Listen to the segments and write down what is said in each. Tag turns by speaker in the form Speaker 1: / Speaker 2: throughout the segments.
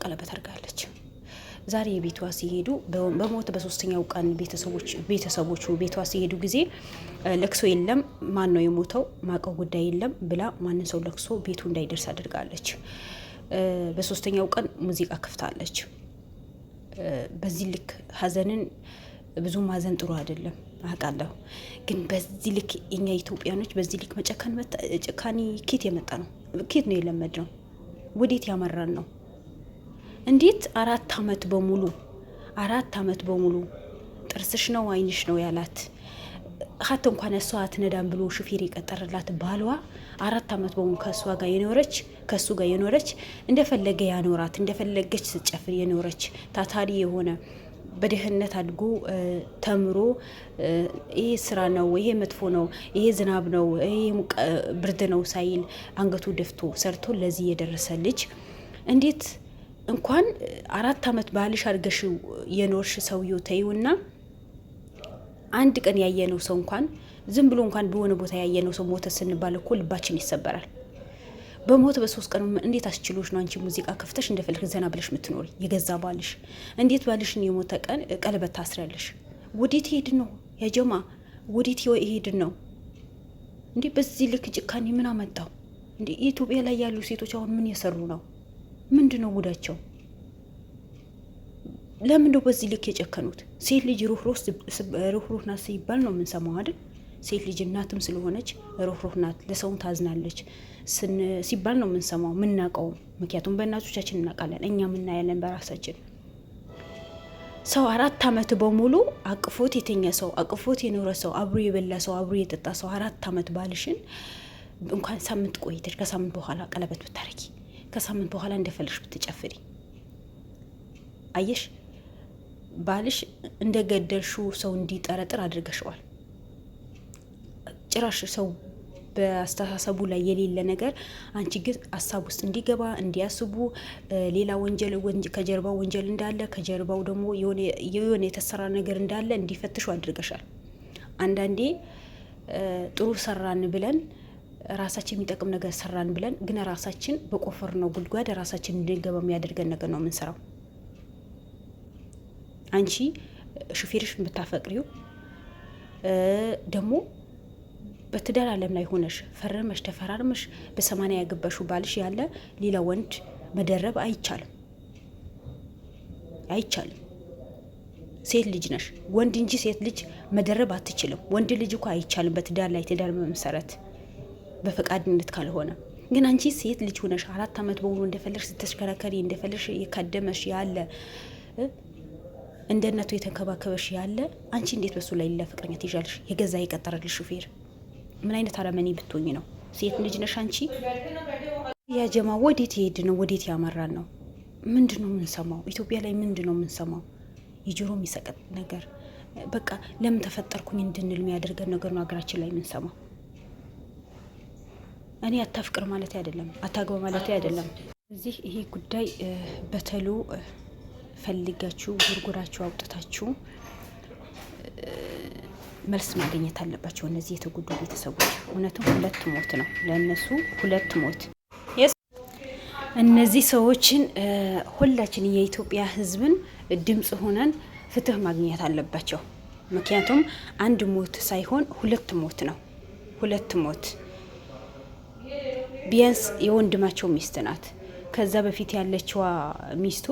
Speaker 1: ቀለበት አድርጋለች። ዛሬ ቤቷ ሲሄዱ በሞት በሶስተኛው ቀን ቤተሰቦቹ ቤቷ ሲሄዱ ጊዜ ለቅሶ የለም፣ ማን ነው የሞተው ማቀው ጉዳይ የለም ብላ ማንን ሰው ለቅሶ ቤቱ እንዳይደርስ አድርጋለች። በሶስተኛው ቀን ሙዚቃ ከፍታለች። በዚህ ልክ ሀዘንን ብዙ ማዘን ጥሩ አይደለም አውቃለሁ። ግን በዚህ ልክ እኛ ኢትዮጵያኖች በዚህ ልክ ጭካኔ ኬት የመጣ ነው? ኬት ነው የለመድ ነው? ወዴት ያመራን ነው? እንዴት 4 አመት በሙሉ ጥርስሽ ነው አይንሽ ነው ያላት ሀት እንኳን እሷ አትነዳም ብሎ ሹፌር የቀጠረላት ባሏ 4 አመት በሙሉ ከሱ ጋር የኖረች እንደፈለገ ያኖራት እንደፈለገች ስትጨፍር የኖረች ታታሪ የሆነ በደህንነት አድጎ ተምሮ ይሄ ስራ ነው ይሄ መጥፎ ነው ይሄ ዝናብ ነው ይሄ ብርድ ነው ሳይል አንገቱ ደፍቶ ሰርቶ ለዚህ የደረሰ ልጅ እንዴት እንኳን 4 አመት ባልሽ አድርገሽ የኖርሽ ሰውየው ተይውና አንድ ቀን ያየነው ሰው እንኳን ዝም ብሎ እንኳን በሆነ ቦታ ያየነው ሰው ሞተ ስንባል እኮ ልባችን ይሰበራል። በሞት በ3 ቀን እንዴት አስችሎሽ ነው አንቺ ሙዚቃ ከፍተሽ እንደፈልክ ዘና ብለሽ ምትኖሪ? የገዛ ባልሽ እንዴት ባልሽን የሞተ ቀን ቀለበት ታስሪያለሽ? ወዴት ሄድን ነው ያጀማ? ወዴት ሄድን ነው እንዴ? በዚህ ልክ ጭካኔ ምን አመጣው እንዴ? ኢትዮጵያ ላይ ያሉ ሴቶች አሁን ምን እየሰሩ ነው? ምንድነው ጉዳቸው? ለምን ነው በዚህ ልክ የጨከኑት? ሴት ልጅ ሩህሩህ ናት ሲባል ነው የምንሰማው አይደል? ሴት ልጅ እናትም ስለሆነች ሩህሩህ ናት፣ ለሰውም ታዝናለች ሲባል ነው የምንሰማው የምናውቀው። ምክንያቱም በእናቶቻችን እናውቃለን፣ እኛ ምናያለን በራሳችን። ሰው 4 አመት በሙሉ አቅፎት የተኛ ሰው አቅፎት የኖረ ሰው አብሮ የበላ ሰው አብሮ የጠጣ ሰው 4 አመት ባልሽን እንኳን ሳምንት ቆይተሽ ከሳምንት በኋላ ቀለበት ብታረጊ ከሳምንት በኋላ እንደፈልሽ ብትጨፍሪ አየሽ ባልሽ እንደገደልሽው ሰው እንዲጠረጥር አድርገሽዋል። ጭራሽ ሰው በአስተሳሰቡ ላይ የሌለ ነገር አንቺ ግን ሀሳብ ውስጥ እንዲገባ እንዲያስቡ ሌላ ወንጀል ከጀርባው ወንጀል እንዳለ ከጀርባው ደግሞ የሆነ የተሰራ ነገር እንዳለ እንዲፈትሹ አድርገሻል። አንዳንዴ ጥሩ ሰራን ብለን ራሳችን የሚጠቅም ነገር ሰራን ብለን ግን ራሳችን በቆፈር ነው ጉድጓድ ራሳችን እንድንገባ የሚያደርገን ነገር ነው የምንሰራው። አንቺ ሹፌርሽን ብታፈቅሪው ደግሞ በትዳር ዓለም ላይ ሆነሽ ፈረመሽ ተፈራርመሽ በ80 ያገባሹ ባልሽ ያለ ሌላ ወንድ መደረብ አይቻልም። ሴት ልጅ ነሽ፣ ወንድ እንጂ ሴት ልጅ መደረብ አትችልም። ወንድ ልጅ እኮ አይቻልም በትዳር ላይ ትዳር መሰረት በፈቃድነት ካልሆነ። ግን አንቺ ሴት ልጅ ሆነሽ 4 አመት በሙሉ እንደፈለሽ ስትሽከረከሪ እንደፈለሽ የካደመሽ ያለ እንደነቱ የተንከባከበሽ ያለ አንቺ እንዴት በሱ ላይ ሌላ ፍቅረኛ ትይዣለሽ? የገዛ የቀጠረልሽ ሹፌር ምን አይነት አረመኔ ብትሆኝ ነው? ሴት ልጅ ነሽ አንቺ። ያ ጀማ ወዴት ይሄድ ነው? ወዴት ያመራን ነው? ምንድነው የምንሰማው? ኢትዮጵያ ላይ ምንድነው የምንሰማው? የጆሮ የሚሰቀጥ ነገር በቃ ለምን ተፈጠርኩኝ እንድንል የሚያደርገን ነገር ነው ሀገራችን ላይ የምንሰማው። እኔ አታፍቅር ማለት አይደለም፣ አታግባ ማለት አይደለም። እዚህ ይሄ ጉዳይ በተሎ ፈልጋችሁ ጉርጉራችሁ አውጥታችሁ መልስ ማግኘት አለባቸው እነዚህ የተጎዱ ቤተሰቦች። እውነትም 2 ሞት ነው ለእነሱ 2 ሞት። እነዚህ ሰዎችን ሁላችን የኢትዮጵያ ሕዝብን ድምጽ ሆነን ፍትህ ማግኘት አለባቸው። ምክንያቱም 1 ሞት ሳይሆን 2 ሞት ነው። 2 ሞት ቢያንስ የወንድማቸው ሚስት ናት። ከዛ በፊት ያለችዋ ሚስቱ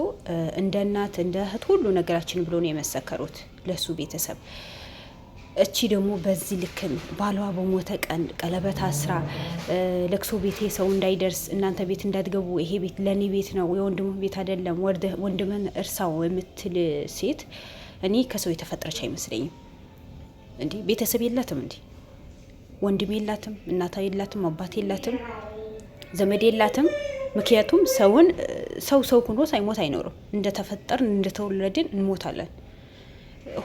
Speaker 1: እንደ እናት እንደ እህት ሁሉ ነገራችን ብሎ ነው የመሰከሩት ለሱ ቤተሰብ። እቺ ደግሞ በዚህ ልክን ባሏ በሞተ ቀን ቀለበት አስራ ለቅሶ ቤት ሰው እንዳይደርስ እናንተ ቤት እንዳትገቡ ይሄ ቤት ለኔ ቤት ነው የወንድሙ ቤት አይደለም ወንድምን እርሳው የምትል ሴት እኔ ከሰው የተፈጠረች አይመስለኝም። እንዴ ቤተሰብ የላትም እንዴ? ወንድም የላትም? እናታ የላትም? አባት የላትም? ዘመድ የላትም? ምክንያቱም ሰው ሆኖ ሳይሞት አይኖርም። እንደተፈጠርን እንደተወለድን እንሞታለን።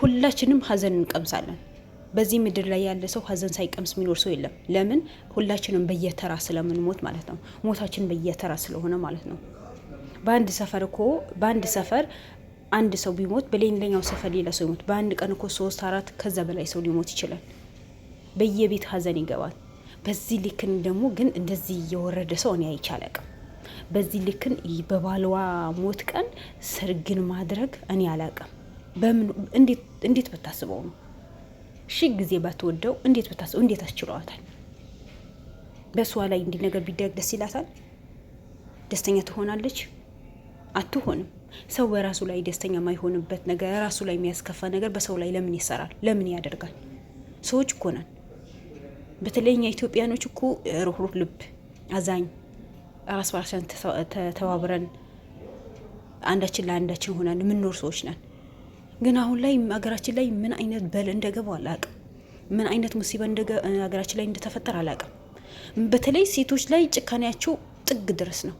Speaker 1: ሁላችንም ሀዘን እንቀምሳለን። በዚህ ምድር ላይ ያለ ሰው ሀዘን ሳይቀምስ የሚኖር ሰው የለም። ለምን? ሁላችንም በየተራ ስለምንሞት ማለት ነው። ሞታችን በየተራ ስለሆነ ማለት ነው። በአንድ ሰፈር አንድ ሰው ቢሞት በሌላኛው ሰፈር ሌላ ሰው ይሞት። በአንድ ቀን እኮ 3 4 ከዛ በላይ ሰው ሊሞት ይችላል። በየቤት ሀዘን ይገባል። በዚህ ልክን ደግሞ ግን እንደዚህ እየወረደ ሰው እኔ አይቻለቅም። በዚህ ልክን በባልዋ ሞት ቀን ሰርግን ማድረግ እኔ አላውቅም። በምን እንዴት ብታስበው ነው? ጊዜ ባትወደው እንዴት ብታስበው? እንዴት አስችለዋታል? በሷ ላይ እንዲህ ነገር ቢደረግ ደስ ይላታል? ደስተኛ ትሆናለች? አትሆንም። ሰው በራሱ ላይ ደስተኛ የማይሆንበት ነገር፣ ራሱ ላይ የሚያስከፋ ነገር በሰው ላይ ለምን ይሰራል? ለምን ያደርጋል? ሰዎች እኮ ነን። በተለይ እኛ ኢትዮጵያኖች እኮ ሩህሩህ ልብ፣ አዛኝ፣ ራስ በራሳችን ተባብረን አንዳችን ለአንዳችን ሆነን የምንኖር ሰዎች ነን። ግን አሁን ላይ ሀገራችን ላይ ምን አይነት በል እንደገባው አላውቅም። ምን አይነት ሙሲባ ሀገራችን ላይ እንደተፈጠረ አላውቅም። በተለይ ሴቶች ላይ ጭካኔያቸው ጥግ ድረስ ነው።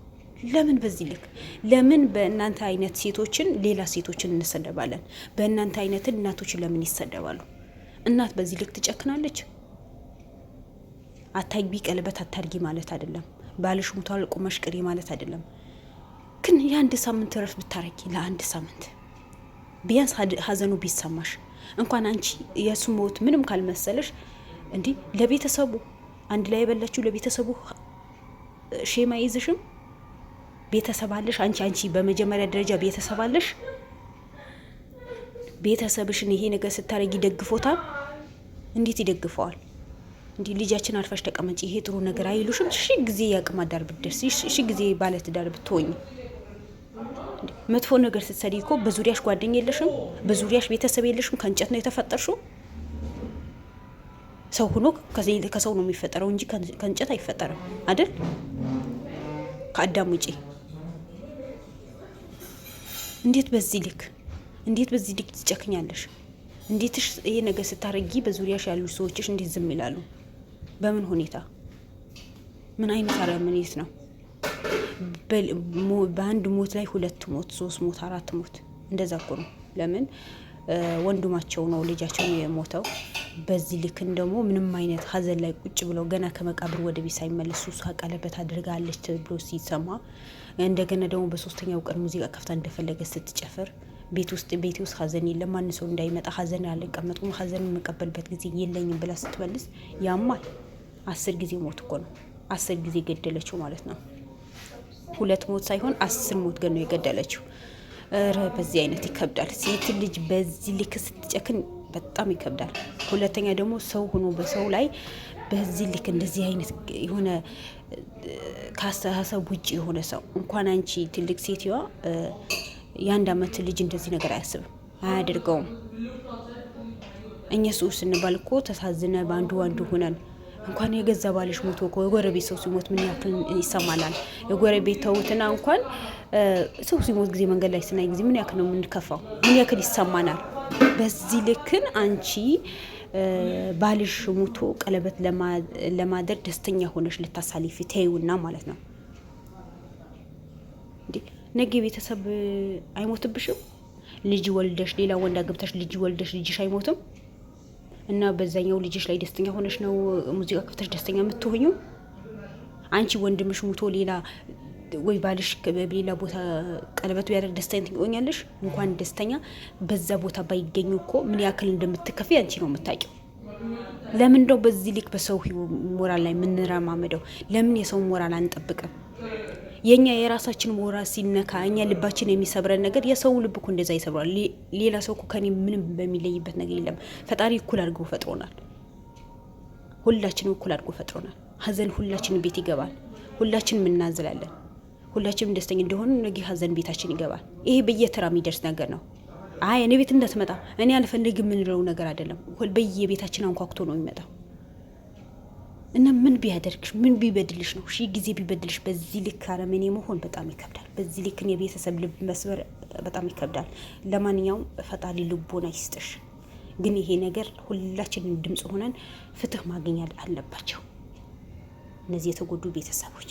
Speaker 1: ለምን በዚህ ልክ? ለምን በእናንተ አይነት ሴቶችን ሌላ ሴቶችን እንሰደባለን? በእናንተ አይነት እናቶችን ለምን ይሰደባሉ? እናት በዚህ ልክ ትጨክናለች? አታግቢ፣ ቀለበት አታርጊ ማለት አይደለም። ባልሽ ሙቷል ቁመሽ ቅሪ ማለት አይደለም። ግን የአንድ ሳምንት ረፍት ብታረጊ፣ ለአንድ ሳምንት ቢያንስ ሀዘኑ ቢሰማሽ እንኳን አንቺ የሱ ሞት ምንም ካልመሰለሽ እንዲህ ለቤተሰቡ አንድ ላይ የበላችሁ ለቤተሰቡ ሼማ ይዝሽም ቤተሰብ አለሽ። አንቺ በመጀመሪያ ደረጃ ቤተሰብ አለሽ። ቤተሰብሽን ይሄ ነገር ስታረጊ ደግፎታል? እንዴት ይደግፈዋል? እንዲህ ልጃችን አርፈሽ ተቀመጪ ይሄ ጥሩ ነገር አይሉሽም? ጊዜ ያቅማ ዳር ብትደርስ፣ ጊዜ ባለትዳር ብትሆኝ፣ መጥፎ ነገር ስትሰሪ እኮ በዙሪያሽ ጓደኛ የለሽም፣ በዙሪያሽ ቤተሰብ የለሽም። ከእንጨት ነው የተፈጠርሽው። ሰው ሆኖ ከሰው ነው የሚፈጠረው እንጂ ከእንጨት አይፈጠርም አይደል? ከአዳም ውጪ። እንዴት በዚህ ልክ ትጨክኛለሽ? እንዴትሽ ይሄ ነገር ስታረጊ በዙሪያሽ ያሉ ሰዎችሽ እንዴት ዝም ይላሉ? በምን ሁኔታ? ምን አይነት አረመኔት ነው? በአንድ ሞት ላይ 2 ሞት፣ 3 ሞት፣ 4 ሞት እንደዛ እኮ ነው። ለምን ወንድማቸው ነው ልጃቸው የሞተው። በዚህ ልክን ደግሞ ምንም አይነት ሀዘን ላይ ቁጭ ብለው ገና ከመቃብር ወደ ቤት ሳይመለሱ እሷ ቀለበት አድርጋለች ተብሎ ሲሰማ፣ እንደገና ደግሞ በሶስተኛው ቀን ሙዚቃ ከፍታ እንደፈለገ ስትጨፍር ቤት ውስጥ ሀዘን የለም፣ ማን ሰው እንዳይመጣ ሀዘን አልቀመጥኩም፣ ሀዘን የምቀበልበት ጊዜ የለኝም ብላ ስትመልስ ያማል። 10 ጊዜ ሞት እኮ ነው። 10 ጊዜ ገደለችው ማለት ነው። 2 ሞት ሳይሆን 10 ሞት ገን ነው የገደለችው። በዚህ አይነት ይከብዳል። ሴት ልጅ በዚህ ልክ ስትጨክን በጣም ይከብዳል። ሁለተኛ ደግሞ ሰው ሆኖ በሰው ላይ በዚህ ልክ እንደዚህ አይነት የሆነ ከአስተሳሰብ ውጭ የሆነ ሰው እንኳን አንቺ ትልቅ ሴትዋ የ1 አመት ልጅ እንደዚህ ነገር አያስብም፣ አያደርገውም። እኛ ሰው ስንባል እኮ ተሳዝነ በአንዱ ሆነን እንኳን የገዛ ባልሽ ሞቶ እኮ የጎረቤት ሰው ሲሞት ምን ያክል ይሰማናል? የጎረቤት ተውትና እንኳን ሰው ሲሞት ጊዜ መንገድ ላይ ስናይ ጊዜ ምን ያክል ነው የምንከፋው? ምን ያክል ይሰማናል? በዚህ ልክን አንቺ ባልሽ ሞቶ ቀለበት ለማድረግ ደስተኛ ሆነሽ ልታሳልፊ ተይውና ማለት ነው። ነገ ቤተሰብ አይሞትብሽም? ልጅ ወልደሽ ሌላ ወንድ አገብተሽ ልጅ ወልደሽ ልጅሽ አይሞትም? እና በዛኛው ልጅሽ ላይ ደስተኛ ሆነሽ ነው ሙዚቃ ከፍተሽ ደስተኛ የምትሆኙ? አንቺ ወንድምሽ ሙቶ ሌላ ወይ ባልሽ በሌላ ቦታ ቀለበቱ ያደርግ ደስተኛ ትሆኛለሽ? እንኳን ደስተኛ በዛ ቦታ ባይገኙ እኮ ምን ያክል እንደምትከፊ አንቺ ነው የምታውቂው። ለምን ነው በዚህ ልክ በሰው ሞራል ላይ የምንረማመደው? ለምን የሰው ሞራል አንጠብቅም? የኛ የራሳችን ሞራል ሲነካ እኛ ልባችን የሚሰብረን ነገር የሰው ልብ እኮ እንደዛ ይሰብራል። ሌላ ሰው እኮ ከኔ ምንም በሚለይበት ነገር የለም። ፈጣሪ እኩል አድርጎ ፈጥሮናል። ሁላችንም እኩል አድርጎ ፈጥሮናል። ሀዘን ሁላችንም ቤት ይገባል። ሁላችንም እናዝላለን። ሁላችንም ደስተኛ እንደሆነ ነገ ሀዘን ቤታችን ይገባል። ይሄ በየተራ የሚደርስ ነገር ነው። እኔ ቤት እንዳትመጣ እኔ አልፈልግም የምንለው ነገር አይደለም። በየቤታችን አንኳኩቶ ነው የሚመጣው። እና ምን ቢያደርግሽ ምን ቢበድልሽ ነው? ጊዜ ቢበድልሽ በዚህ ልክ አረመኔ መሆን በጣም ይከብዳል። በዚህ ልክ የቤተሰብ ልብ መስበር በጣም ይከብዳል። ለማንኛውም ፈጣሪ ልቦና ይስጥሽ። ግን ይሄ ነገር ሁላችንም ድምጽ ሆነን ፍትህ ማግኘት አለባቸው እነዚህ የተጎዱ ቤተሰቦች።